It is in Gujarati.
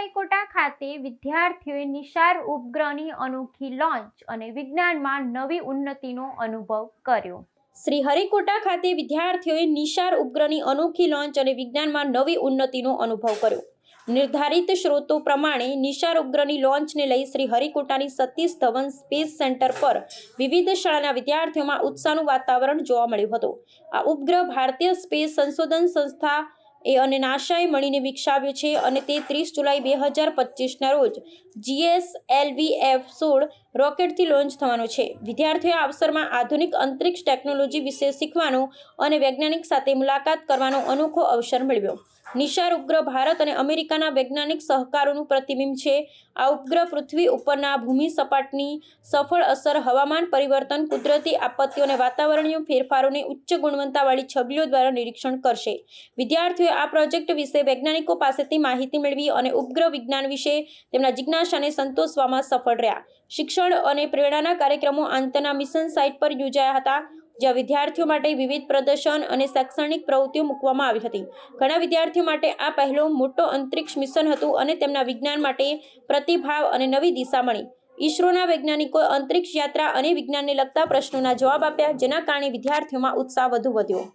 શ્રીહરિકોટા ખાતે વિદ્યાર્થીઓએ નિશાર ઉપગ્રહની અનોખી લોન્ચ અને વિજ્ઞાનમાં નવી ઉન્નતિનો અનુભવ કર્યો। શ્રીહરિકોટા ખાતે વિદ્યાર્થીઓએ નિશાર ઉપગ્રહની અનોખી લોન્ચ અને વિજ્ઞાનમાં નવી ઉન્નતિનો અનુભવ કર્યો। નિર્ધારિત સ્ત્રોતો પ્રમાણે નિશાર ઉપગ્રહની લોન્ચને લઈ શ્રીહરિકોટાની સતીશ ધવન સ્પેસ સેન્ટર પર વિવિધ શાળાના વિદ્યાર્થીઓમાં ઉત્સાહનું વાતાવરણ જોવા મળ્યું હતું। આ ઉપગ્રહ ભારતીય સ્પેસ સંશોધન સંસ્થા અને નાસાએ મળીને વિકસાવ્યો છે અને તે 30 જુલાઈ 2025ના રોજ GSLV-F-16 રોકેટથી લોન્ચ થવાનો છે। વિદ્યાર્થીઓએ આ અવસરમાં આધુનિક અંતરિક્ષ ટેકનોલોજી વિશે શીખવાનો અને વૈજ્ઞાનિક સાથે મુલાકાત કરવાનો અનોખો અવસર મેળવ્યો। નિશાર ઉપગ્રહ ભારત અને અમેરિકાના વૈજ્ઞાનિક સહકારોનું પ્રતિબિંબ છે। આ ઉપગ્રહ પૃથ્વી ઉપરના ભૂમિ સપાટની સફળ અસર, હવામાન પરિવર્તન, કુદરતી આપત્તિઓ અને વાતાવરણીય ફેરફારોને ઉચ્ચ ગુણવત્તાવાળી છબીઓ દ્વારા નિરીક્ષણ કરશે। વિદ્યાર્થીઓએ આ પ્રોજેક્ટ વિશે વૈજ્ઞાનિકો પાસેથી માહિતી મેળવી અને ઉપગ્રહ વિજ્ઞાન વિશે તેમના જિજ્ઞાસાને સંતોષવામાં સફળ રહ્યા। શિક્ષણ અને પ્રેરણાના કાર્યક્રમો આંતરના મિશન સાઇટ પર યોજાયા હતા, જ્યાં વિદ્યાર્થીઓ માટે વિવિધ પ્રદર્શન અને શૈક્ષણિક પ્રવૃત્તિઓ મૂકવામાં આવી હતી। ઘણા વિદ્યાર્થીઓ માટે આ પહેલો મોટો અંતરિક્ષ મિશન હતું અને તેમના વિજ્ઞાન માટે પ્રતિભાવ અને નવી દિશા મળી। ઈસરોના વૈજ્ઞાનિકોએ અંતરિક્ષ યાત્રા અને વિજ્ઞાનને લગતા પ્રશ્નોના જવાબ આપ્યા, જેના કારણે વિદ્યાર્થીઓમાં ઉત્સાહ વધુ વધ્યો।